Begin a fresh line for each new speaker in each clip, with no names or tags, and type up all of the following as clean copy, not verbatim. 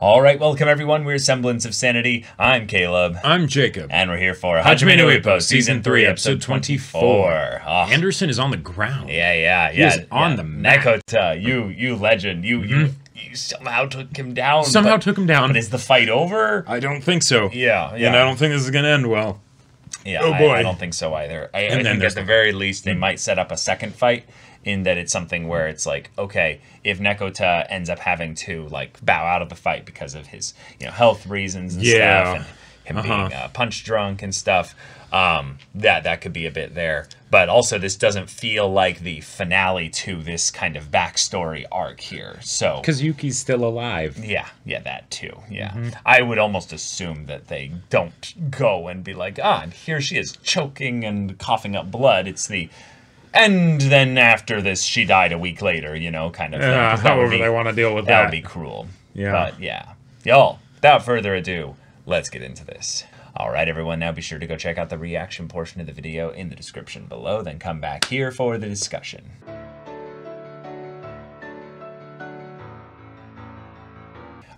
All right, welcome everyone. We're Semblance of Sanity. I'm Caleb.
I'm Jacob.
And we're here for Hajime no Ippo, Season 3, Episode 24. Oh.
Anderson is on the ground.
Yeah.
He is on the map.
Nekota, you legend. You somehow took him down.
But
is the fight over?
I don't think so.
Yeah.
And I don't think this is going to end well.
Yeah,
oh boy.
I don't think so either. I think at the very least they might set up a second fight, in that it's something where it's like, okay, if Nekota ends up having to like bow out of the fight because of his health reasons and stuff, and him being punch drunk and stuff, that could be a bit there. But also, this doesn't feel like the finale to this kind of backstory arc here. So
because Yuki's still alive.
Yeah, that too. Yeah, I would almost assume that they don't go and be like, and here she is choking and coughing up blood. It's the and then after this, she died a week later, kind of thing.
However they want to deal with that.
That would be cruel.
Yeah.
But yeah. Y'all, without further ado, let's get into this. All right, everyone, now be sure to go check out the reaction portion of the video in the description below, then come back here for the discussion.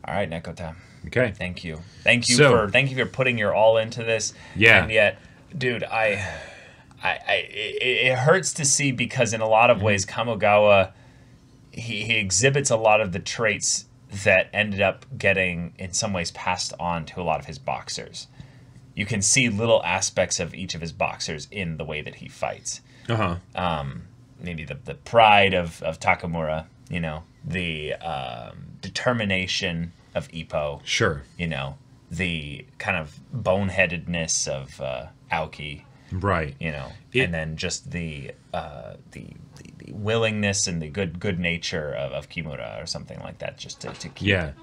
All right, Nekota.
Okay.
Thank you. Thank you for putting your all into this.
Yeah.
And yet, dude, it hurts to see, because in a lot of ways, Kamogawa, he exhibits a lot of the traits that ended up getting, in some ways, passed on to a lot of his boxers. You can see little aspects of each of his boxers in the way that he fights. Maybe the pride of Takamura, the determination of Ippo.
Sure.
The kind of boneheadedness of Aoki.
Right.
And then just the willingness and the good nature of Kimura or something like that, just to keep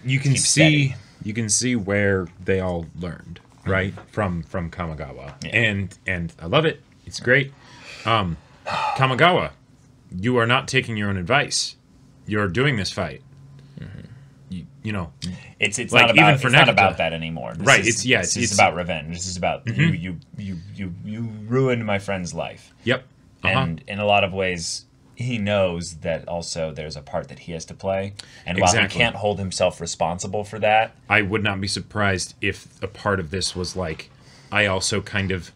you can
keep
see
steady.
You can see where they all learned, right? From Kamogawa.
Yeah.
And I love it. It's great. Kamogawa, you are not taking your own advice. You're doing this fight.
It's
like,
not about
even for
it's not
Nekota.
about that anymore. This is about revenge. This is about you ruined my friend's life.
Yep.
And in a lot of ways, he knows that also there's a part that he has to play. And while he can't hold himself responsible for that,
I would not be surprised if a part of this was like, I also kind of,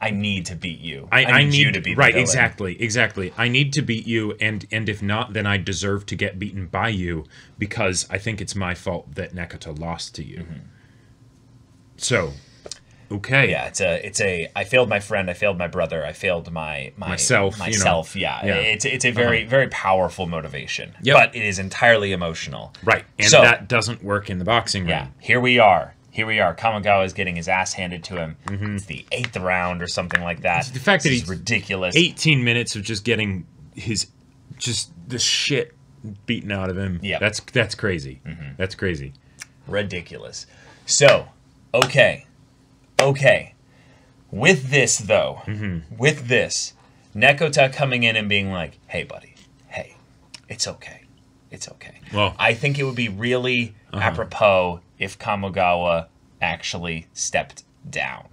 I need to beat you.
I need
you to be the
right.
villain.
Exactly. I need to beat you, and if not, then I deserve to get beaten by you, because I think it's my fault that Nekota lost to you. So, okay.
Yeah, it's a. I failed my friend. I failed my brother. I failed myself. Yeah. It's a very very powerful motivation.
Yep.
But it is entirely emotional.
Right, and that doesn't work in the boxing ring.
Yeah. Here we are. Kamogawa is getting his ass handed to him. It's the 8th round or something like that.
The fact that he's
ridiculous.
18 minutes of just getting the shit beaten out of him.
Yeah,
that's crazy. That's crazy.
Ridiculous. So, okay. With this though, Nekota coming in and being like, "Hey, buddy. Hey, it's okay.
Well,
I think it would be really apropos if Kamogawa actually stepped down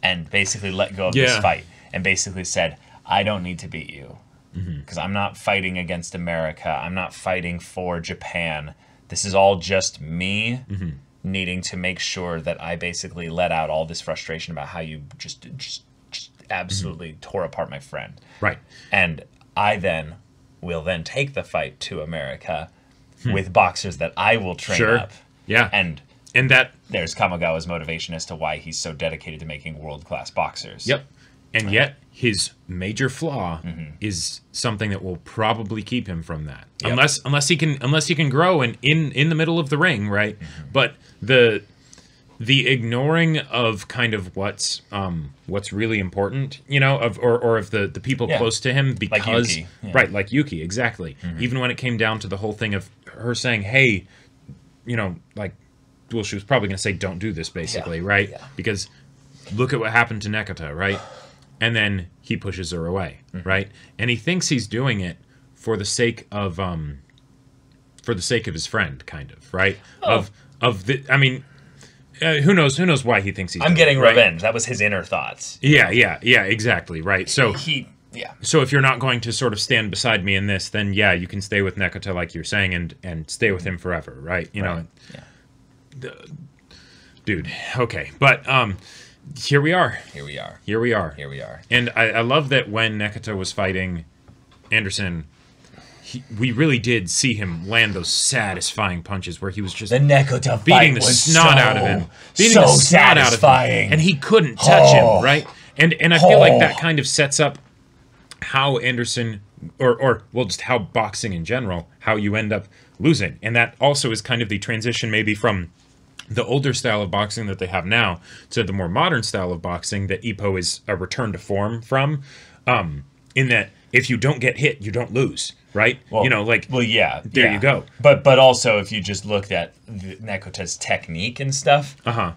and basically let go of this fight and basically said, I don't need to beat you because I'm not fighting against America. I'm not fighting for Japan. This is all just me needing to make sure that I basically let out all this frustration about how you just absolutely tore apart my friend.
Right.
And I then will then take the fight to America with boxers that I will train up.
Yeah.
And
that
there's Kamogawa's motivation as to why he's so dedicated to making world-class boxers.
Yep. And yet his major flaw is something that will probably keep him from that. Yep. Unless he can grow in the middle of the ring, right? But the ignoring of kind of what's really important, of the people close to him, because
like Yuki.
Like Yuki, exactly. Even when it came down to the whole thing of her saying, "Hey," well, she was probably going to say, "Don't do this," basically, right? Yeah. Because look at what happened to Nekota, right? And then he pushes her away, right? And he thinks he's doing it for the sake of his friend, kind of, right? Who knows why he thinks he's
I'm getting revenge. That was his inner thoughts.
Yeah, exactly, right. So
Yeah.
So if you're not going to sort of stand beside me in this, then yeah, you can stay with Nekota like you're saying, and stay with him forever, right? You know, dude. Okay, but here we are.
Here we are.
Here we are.
Here we are.
And I love that when Nekota was fighting Anderson, we really did see him land those satisfying punches where he was just
the Nekota
beating the snot out of him, beating the snot out of him, and he couldn't touch him, right? And I feel like that kind of sets up how Anderson, or well, just how boxing in general, how you end up losing. And that also is kind of the transition maybe from the older style of boxing that they have now to the more modern style of boxing that Ippo is a return to form from, in that if you don't get hit, you don't lose, right?
Well,
you know, like,
well, yeah,
there you go.
But also, if you just looked at Nekota's technique and stuff,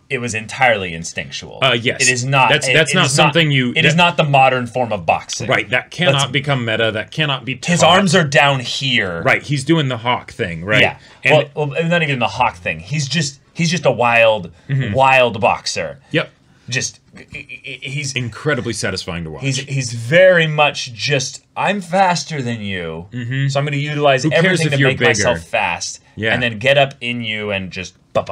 it was entirely instinctual.
Yes,
it is not.
That's not something you.
It is not the modern form of boxing,
right? That cannot become meta. That cannot be taught.
His arms are down here,
right? He's doing the hawk thing, right?
Yeah.
And,
well, not even the hawk thing. He's just a wild boxer.
Yep.
He's
incredibly satisfying to watch.
He's very much just, I'm faster than you, so I'm going to utilize everything to make myself fast, and then get up in you and just ba.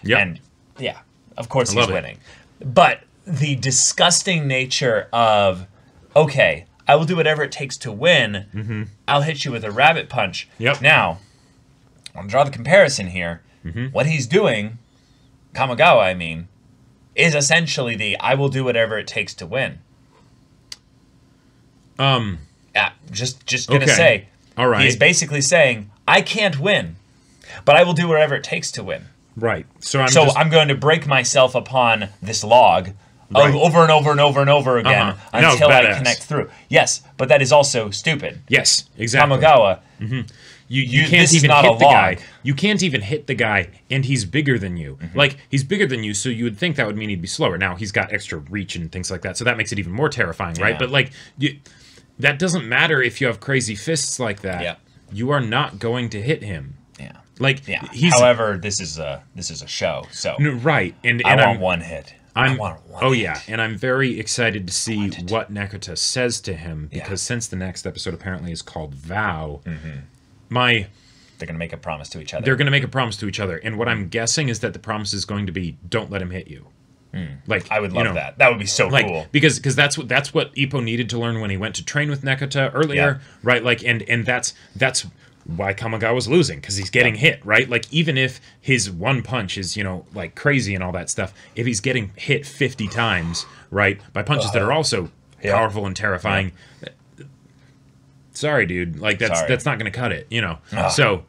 Yep.
And yeah, of course he's winning. But the disgusting nature of, okay, I will do whatever it takes to win. I'll hit you with a rabbit punch.
Yep.
Now, I'll draw the comparison here. What he's doing, Kamogawa, I mean, is essentially the I will do whatever it takes to win. Just gonna say,
all right.
He's basically saying I can't win, but I will do whatever it takes to win.
Right. So
I'm going to break myself upon this log over and over and over and over again until I connect through. Yes, but that is also stupid.
Yes, exactly.
Kamogawa.
You can't even hit the guy. You can't even hit the guy, and he's bigger than you. Like, he's bigger than you, so you would think that would mean he'd be slower. Now, he's got extra reach and things like that, so that makes it even more terrifying, right? But, like, that doesn't matter if you have crazy fists like that.
Yeah.
You are not going to hit him.
Yeah.
Like,
however, this is a show, so...
Right. And
I want one hit. I want one hit.
Yeah, and I'm very excited to see what Nekota says to him, because since the next episode apparently is called Vow... they're
going to make a promise to each other.
They're going to make a promise to each other. And what I'm guessing is that the promise is going to be, don't let him hit you. Like,
I would love that. That would be so cool.
Because that's what Ippo needed to learn when he went to train with Nekota earlier, right? Like, and that's why Kamogawa's losing, because he's getting hit, right? Like, even if his one punch is, like, crazy and all that stuff, if he's getting hit 50 times, right, by punches that are also powerful and terrifying... Sorry, dude. Like, that's not going to cut it, So,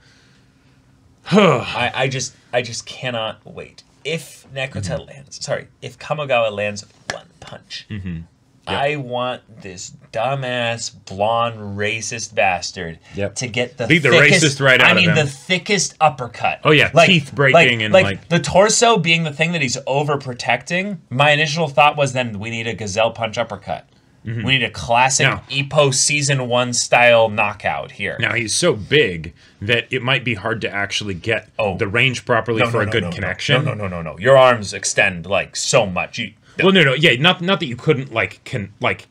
I just cannot wait. If Nekota if Kamogawa lands one punch, I want this dumbass, blonde, racist bastard to get the
racist right out of him.
the thickest uppercut.
Oh yeah, teeth breaking and like
the torso being the thing that he's overprotecting. My initial thought was then we need a gazelle punch uppercut. We need a classic Ippo Season 1 style knockout here.
Now, he's so big that it might be hard to actually get the range properly for a good connection.
No. Your arms extend, like, so much.
Yeah, not that you couldn't,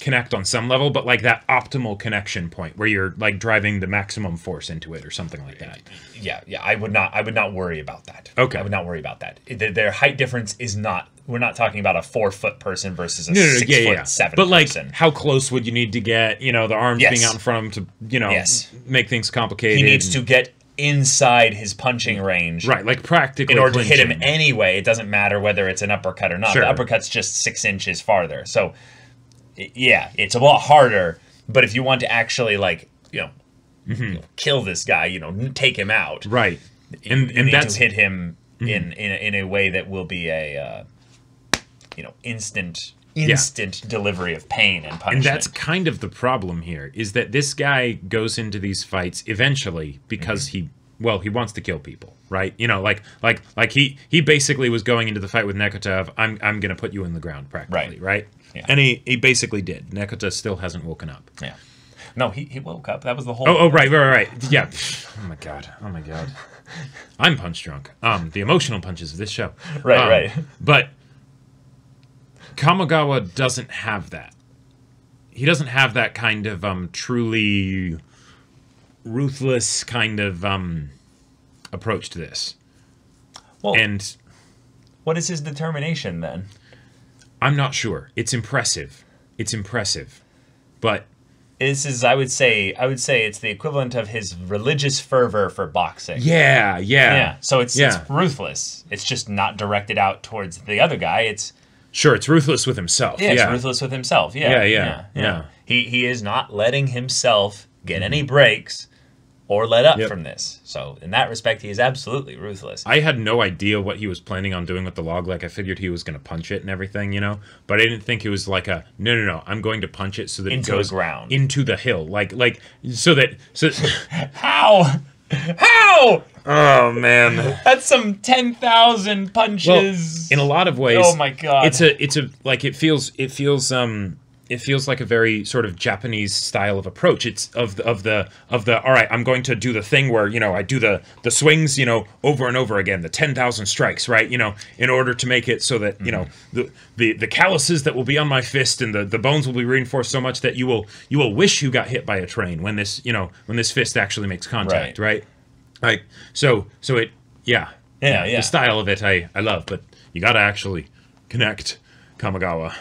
connect on some level, but, like, that optimal connection point where you're, like, driving the maximum force into it or something like that.
Yeah, I would not worry about that.
Okay.
I would not worry about that. Their height difference is not... We're not talking about a 4-foot person versus a 6'7" person.
But, like, how close would you need to get, the arms being out in front of him to, make things complicated?
He needs to get inside his punching range.
Right, like practically
in order to hit him anyway. It doesn't matter whether it's an uppercut or not.
Sure.
The uppercut's just 6 inches farther. So, yeah, it's a lot harder. But if you want to actually, like, kill this guy, take him out.
Right.
And that's to hit him in a way that will be a... instant delivery of pain and punishment.
And that's kind of the problem here, is that this guy goes into these fights eventually because he wants to kill people, right? Like he basically was going into the fight with Nekota of, I'm going to put you in the ground practically, right?
Yeah.
And he basically did. Nekota still hasn't woken up.
Yeah. No, he woke up. That was the whole...
Oh, right. Yeah. Oh, my God. I'm punch drunk. The emotional punches of this show.
Right.
But... Kamogawa doesn't have that. have that kind of truly ruthless kind of approach to this.
Well,
and
what is his determination then?
I'm not sure. It's impressive. But
this is, I would say it's the equivalent of his religious fervor for boxing.
Yeah.
So it's ruthless. It's just not directed out towards the other guy. It's
ruthless with himself.
Yeah, it's ruthless with himself. Yeah. He is not letting himself get any breaks or let up from this. So in that respect, he is absolutely ruthless.
I had no idea what he was planning on doing with the log. Like, I figured he was going to punch it and everything, but I didn't think it was like a no, I'm going to punch it so that
into
it goes
the ground,
into the hill, like so that
how.
Oh man,
that's some 10,000 punches.
Well, in a lot of ways,
oh my god,
it's a like it feels like a very sort of Japanese style of approach. It's of the all right, I'm going to do the thing where I do the swings over and over again, the 10,000 strikes, right? In order to make it so that the calluses that will be on my fist and the bones will be reinforced so much that you will wish you got hit by a train when this fist actually makes contact, right? Like so it the style of it I love, but you got to actually connect Kamogawa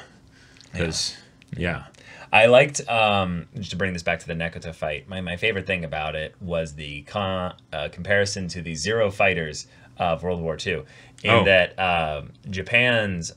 because. Yeah.
I liked, just to bring this back to the Nekota fight, my favorite thing about it was the comparison to the Zero fighters of World War II, that Japan's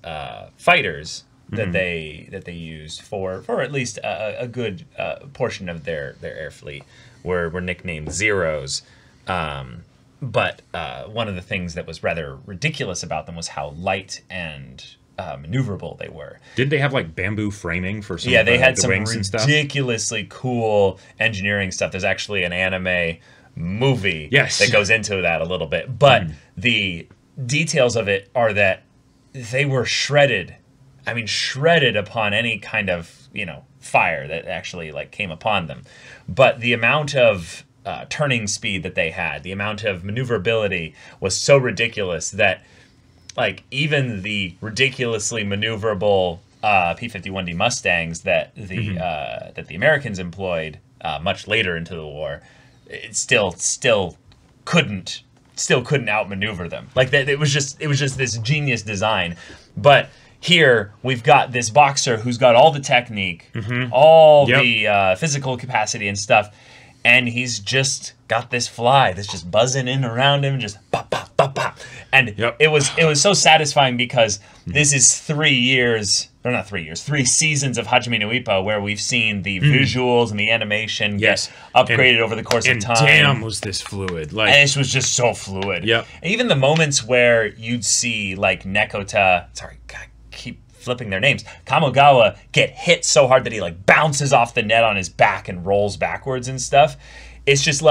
fighters that they used for at least a good portion of their air fleet were nicknamed Zeros. But one of the things that was rather ridiculous about them was how light and maneuverable they were.
Did they have like bamboo framing for some?
Yeah, they had
the
some
wings and stuff?
Ridiculously cool engineering stuff. There's actually an anime movie that goes into that a little bit, but the details of it are that they were shredded. I mean, shredded upon any kind of fire that actually came upon them. But the amount of turning speed that they had, the amount of maneuverability was so ridiculous that. Even the ridiculously maneuverable P-51D Mustangs that the Americans employed much later into the war, it still couldn't outmaneuver them. It was just this genius design. But here we've got this boxer who's got all the technique, all the physical capacity and stuff, and he's just got this fly that's just buzzing in around him, just pop, pop, pop, pop. And it was so satisfying because this is 3 seasons of Hajime no Ippo where we've seen the visuals and the animation get upgraded over the course of time.
Damn, was this fluid.
And this was just so fluid.
Yep.
Even the moments where you'd see Nekota, I keep flipping their names, Kamogawa get hit so hard that he bounces off the net on his back and rolls backwards and stuff. It's just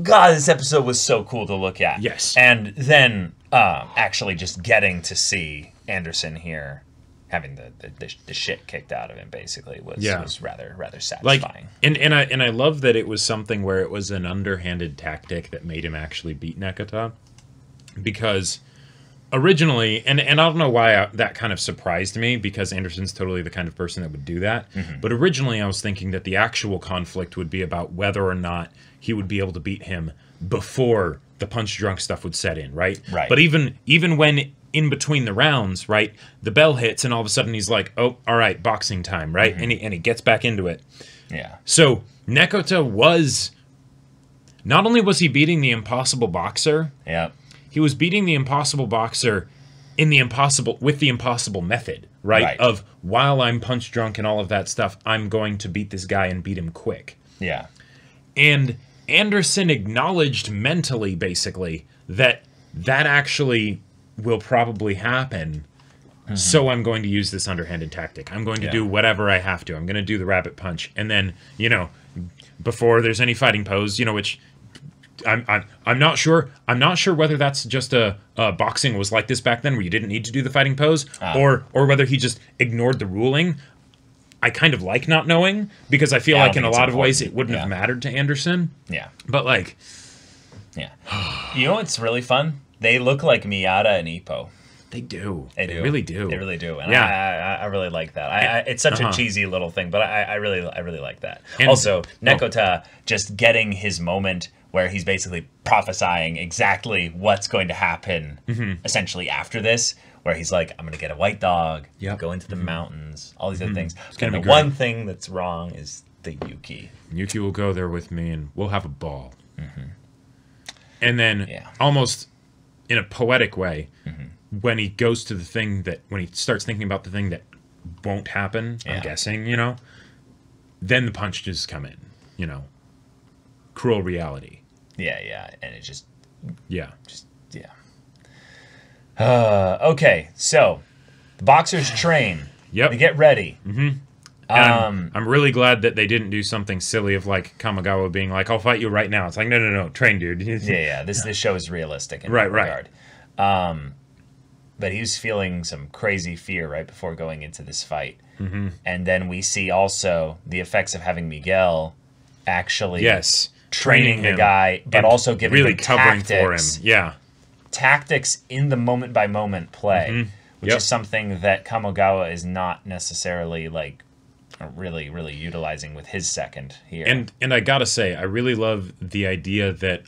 God, this episode was so cool to look at.
Yes.
And then actually just getting to see Anderson here having the shit kicked out of him basically was rather satisfying.
And I love that it was something where it was an underhanded tactic that made him actually beat Nekota, because originally, and I don't know why that kind of surprised me, because Anderson's totally the kind of person that would do that. But originally I was thinking that the actual conflict would be about whether or not he would be able to beat him before the punch drunk stuff would set in, right?
Right.
But even when in between the rounds, right, the bell hits and all of a sudden he's like, oh, all right, boxing time, right? And he gets back into it.
Yeah.
So Nekota was, not only was he beating the impossible boxer, he was beating the impossible boxer with the impossible method, right? Of while I'm punch drunk and all of that stuff, I'm going to beat this guy and beat him quick.
Yeah.
And Anderson acknowledged mentally, basically, that actually will probably happen. So I'm going to use this underhanded tactic. I'm going to do whatever I have to. I'm going to do the rabbit punch. And then, before there's any fighting pose, which I'm not sure. I'm not sure whether that's just a boxing was like this back then, where you didn't need to do the fighting pose, or whether he just ignored the ruling. I kind of like not knowing, because I feel like in a lot of ways it wouldn't have mattered to Anderson.
Yeah.
But
you know what's really fun? They look like Miyata and Ippo.
They do.
They do.
They really do.
They really do. And yeah. I really like that. It's such a cheesy little thing, but I really like that. And also, Nekota just getting his moment where he's basically prophesying exactly what's going to happen essentially after this, where he's like, I'm going to get a white dog, go into the mountains, all these other things. And the one thing that's wrong is the Yuki.
Yuki will go there with me, and we'll have a ball. And then, almost in a poetic way, when he goes to the thing that, when he starts thinking about the thing that won't happen, I'm guessing, you know, then the punches come in, you know. Cruel reality.
Yeah, and it just...
Yeah.
Okay, so the boxers train.
Yep.
They get ready.
I'm really glad that they didn't do something silly of like Kamogawa being like, "I'll fight you right now." It's like, no, train, dude.
This show is realistic in that regard. But he was feeling some crazy fear right before going into this fight, and then we see also the effects of having Miguel actually training the guy, but also giving
really
him
covering
tactics.
for him. Yeah,
tactics in the moment by moment play, which is something that Kamogawa is not necessarily like really utilizing with his second here.
And I gotta say, I really love the idea that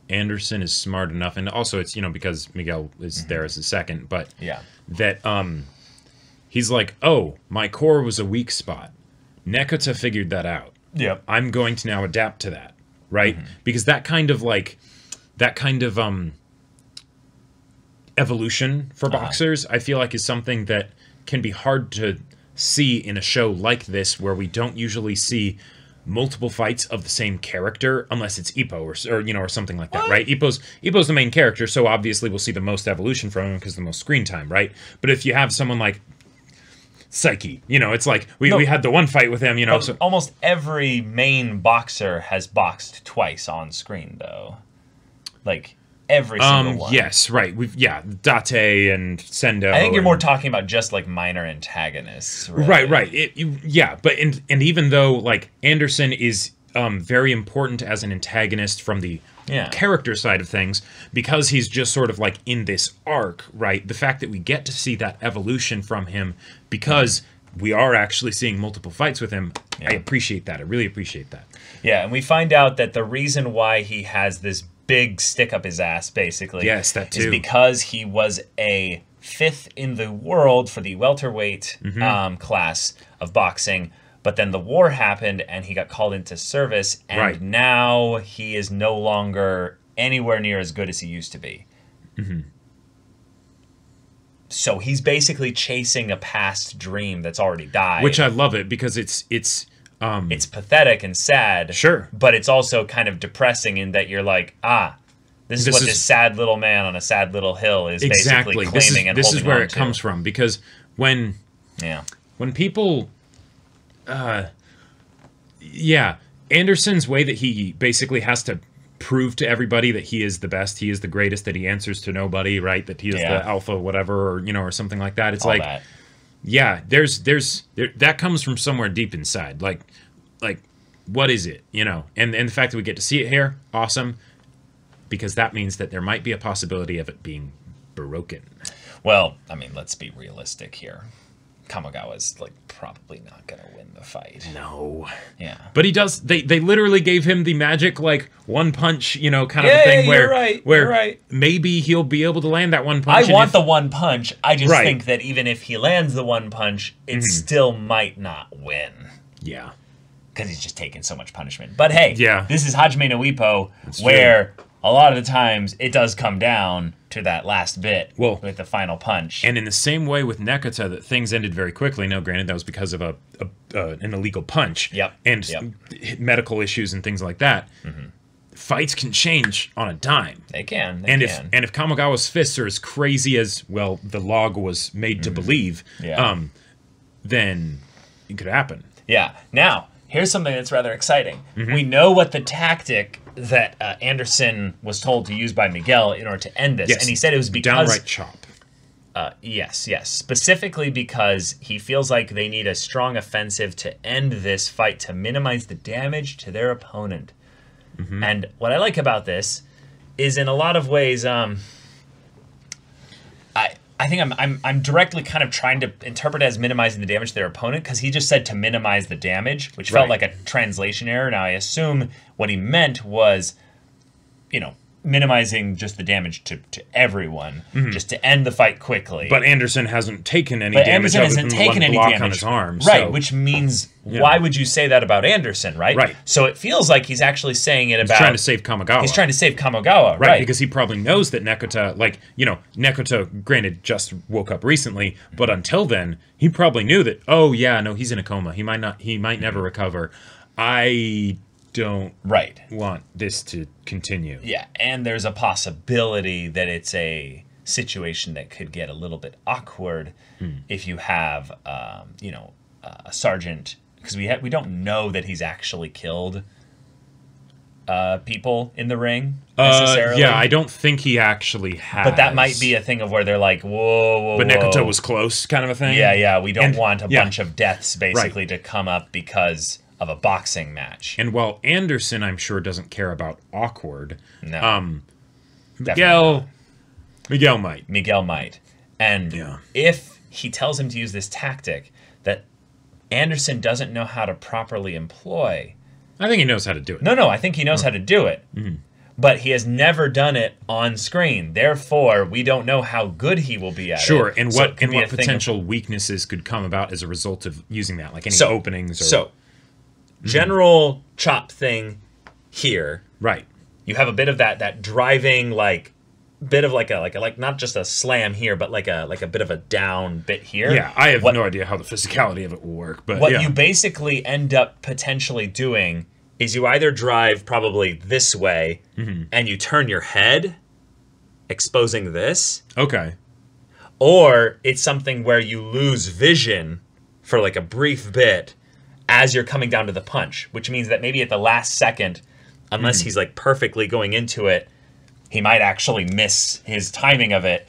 Anderson is smart enough, and also it's, you know, because Miguel is there as a second, but that he's like, oh, my core was a weak spot. Nekota figured that out.
Yep.
I'm going to now adapt to that, right? Because that kind of evolution for boxers, I feel like is something that can be hard to see in a show like this, where we don't usually see multiple fights of the same character unless it's Ippo or you know, or something like that, right? Ippo's the main character, so obviously we'll see the most evolution from him because the most screen time, right? But if you have someone like Psyche, you know, it's like we had the one fight with him, you know. So
almost every main boxer has boxed twice on screen, though. Like every single one.
Yes, right. Date and Sendo.
I think you're more talking about just like minor antagonists. Really.
Right. But even though like Anderson is very important as an antagonist from the character side of things, because he's just sort of like in this arc, right? The fact that we get to see that evolution from him, because we are actually seeing multiple fights with him, I appreciate that. I really appreciate that.
Yeah, and we find out that the reason why he has this big stick up his ass, basically,
that too,
is because he was a 5th in the world for the welterweight class of boxing. But then the war happened, and he got called into service, and now he is no longer anywhere near as good as he used to be. So he's basically chasing a past dream that's already died.
Which I love it, because it's
pathetic and sad.
Sure.
But it's also kind of depressing in that you're like, this is what this sad little man on a sad little hill is basically claiming and holding on to. This is where it
comes from, because when people... Anderson's way that he basically has to prove to everybody that he is the best, he is the greatest, that he answers to nobody, right? That he is the alpha, whatever, or, you know, or something like that. It's all like, that comes from somewhere deep inside. Like, what is it, you know? And the fact that we get to see it here, awesome, because that means that there might be a possibility of it being broken.
Well, I mean, let's be realistic here. Kamogawa's like probably not gonna win the fight.
No.
Yeah.
But he does. They literally gave him the magic like one punch, you know, kind of a thing where
you're right.
Maybe he'll be able to land that one punch.
I want the one punch. I just think that even if he lands the one punch, it still might not win.
Yeah.
Because he's just taking so much punishment. But hey, this is Hajime no Ippo,
That's
where
true.
A lot of the times it does come down to that last bit with the final punch.
And in the same way with Nekota, that things ended very quickly. Now, granted, that was because of an illegal punch and medical issues and things like that. Fights can change on a dime.
They can.
If Kamogawa's fists are as crazy as, well, the log was made to believe, then it could happen.
Yeah. Now, here's something that's rather exciting. We know what the tactic that Anderson was told to use by Miguel in order to end this. And he said it was because...
Downright chop.
Yes. Specifically because he feels like they need a strong offensive to end this fight, to minimize the damage to their opponent. And what I like about this is, in a lot of ways, I I think I'm directly kind of trying to interpret it as minimizing the damage to their opponent, because he just said to minimize the damage, which felt like a translation error. Now I assume what he meant was, minimizing just the damage to everyone, just to end the fight quickly.
But Anderson hasn't taken any damage other than the one block on his arm.
Right, so. Which means, why would you say that about Anderson, right?
Right.
So it feels like he's actually saying it about...
He's trying to save Kamogawa.
He's trying to save Kamogawa,
right. Because he probably knows that Nekota, Nekota, granted, just woke up recently, but until then, he probably knew that, oh, yeah, no, he's in a coma. He might never recover. I don't want this to continue.
Yeah, and there's a possibility that it's a situation that could get a little bit awkward if you have, a sergeant, because we don't know that he's actually killed people in the ring necessarily.
Yeah, I don't think he actually has.
But that might be a thing of where they're like, whoa.
But Nekota was close, kind of a thing.
Yeah, we don't want a bunch of deaths basically to come up because of a boxing match.
And while Anderson, I'm sure, doesn't care about awkward,
Miguel
might.
Miguel might. And if he tells him to use this tactic that Anderson doesn't know how to properly employ...
I think he knows how to do it.
No, I think he knows how to do it. But he has never done it on screen. Therefore, we don't know how good he will be at it.
Sure, and what potential weaknesses could come about as a result of using that, like any openings or...
General chop thing here.
Right.
You have a bit of that driving, bit of like not just a slam here, but like a bit of a down bit here.
Yeah, I have no idea how the physicality of it will work, but
what you basically end up potentially doing is you either drive probably this way and you turn your head, exposing this.
Okay.
Or it's something where you lose vision for like a brief bit as you're coming down to the punch, which means that maybe at the last second, unless he's like perfectly going into it, he might actually miss his timing of it,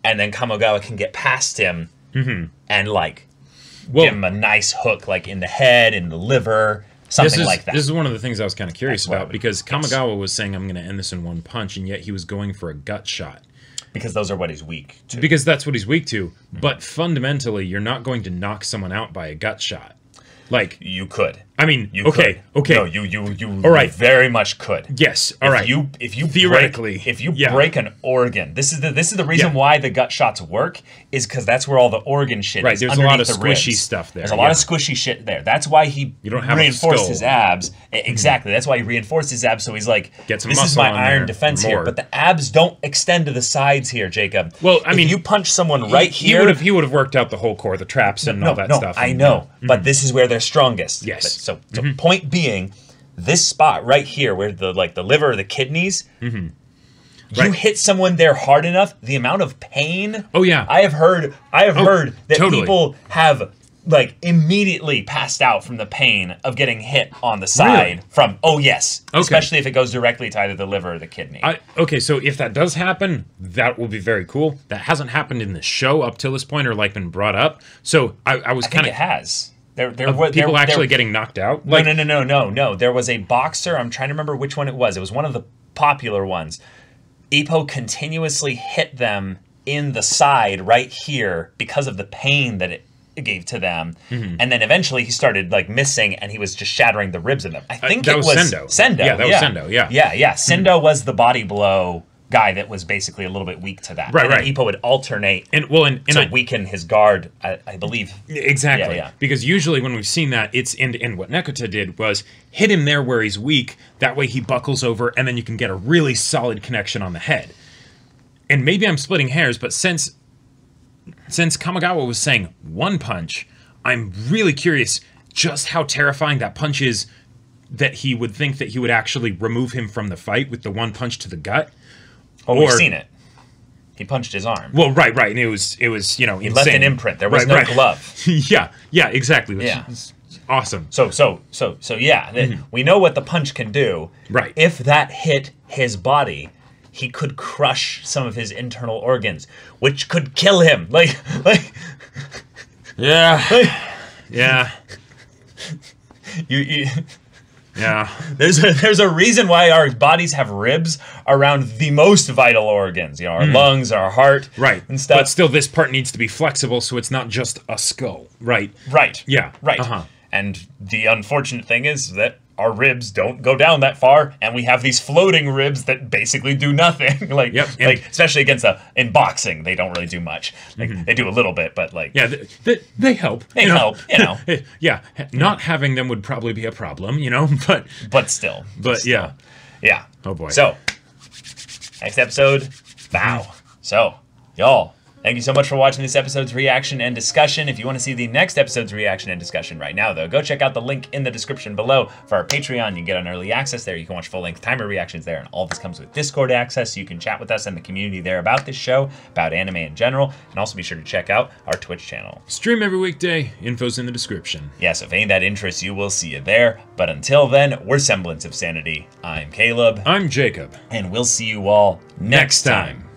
and then Kamogawa can get past him and give him a nice hook like in the head, in the liver, something like that.
This is one of the things I was kind of curious about, because Kamogawa was saying, I'm going to end this in one punch, and yet he was going for a gut shot.
Because those are what he's weak to.
Because that's what he's weak to. But fundamentally, you're not going to knock someone out by a gut shot. Like,
you could.
I mean,
you
okay.
No, you all right. Very much could.
Yes. All right.
If you
theoretically,
break an organ, this is the reason why the gut shots work, is because that's where all the organ shit is.
There's a lot of squishy stuff there.
There's a lot of squishy shit there. That's why he reinforced his abs. Exactly. That's why he reinforced his abs. So he's like, this is my iron defense here. But the abs don't extend to the sides here, Jacob.
Well, I mean,
if you punch someone right here,
he would have worked out the whole core, the traps and all that stuff.
I know, but this is where they're strongest.
Yes.
So point being, this spot right here, where the liver or the kidneys, you hit someone there hard enough, the amount of pain.
Oh yeah,
I have heard that people have immediately passed out from the pain of getting hit on the side from. Oh yes, especially if it goes directly to either the liver or the kidney.
Okay, so if that does happen, that will be very cool. That hasn't happened in the show up till this point, or been brought up. So I was kind of.
It has.
People actually getting knocked out?
No. There was a boxer. I'm trying to remember which one it was. It was one of the popular ones. Ippo continuously hit them in the side right here because of the pain that it gave to them. And then eventually he started missing, and he was just shattering the ribs of them. I think
that was Sendo.
Sendo.
Yeah, that was Sendo. Yeah.
Yeah. Sendo was the body blow guy that was basically a little bit weak to that.
Right.
Ippo would alternate to weaken his guard, I believe.
Exactly.
Yeah.
Because usually when we've seen that, it's and what Nekota did was hit him there where he's weak. That way he buckles over, and then you can get a really solid connection on the head. And maybe I'm splitting hairs, but since Kamogawa was saying one punch, I'm really curious just how terrifying that punch is, that he would think that he would actually remove him from the fight with the one punch to the gut.
Oh, we've seen it. He punched his arm.
Well, right, and it was he
insane. Left an imprint. There was no glove.
yeah, exactly. Which is awesome.
So we know what the punch can do.
Right.
If that hit his body, he could crush some of his internal organs, which could kill him.
Yeah.
You
Yeah.
There's a reason why our bodies have ribs. around the most vital organs, you know, our lungs, our heart,
right,
and stuff.
But still, this part needs to be flexible, so it's not just a skull, right?
Right.
Yeah.
Right. And the unfortunate thing is that our ribs don't go down that far, and we have these floating ribs that basically do nothing. Like, especially against in boxing, they don't really do much. Like, they do a little bit, but like,
yeah, they help.
They help, you know.
Yeah, not having them would probably be a problem, you know,
but still.
Yeah. Oh boy.
So, next episode, bow. So, y'all. Thank you so much for watching this episode's reaction and discussion. If you want to see the next episode's reaction and discussion right now, though, go check out the link in the description below for our Patreon. You can get an early access there. You can watch full-length timer reactions there, and all this comes with Discord access, so you can chat with us and the community there about this show, about anime in general, and also be sure to check out our Twitch channel.
Stream every weekday. Info's in the description.
Yes, if ain't that interests you, we'll see you there. But until then, we're Semblance of Sanity. I'm Caleb.
I'm Jacob.
And we'll see you all next time.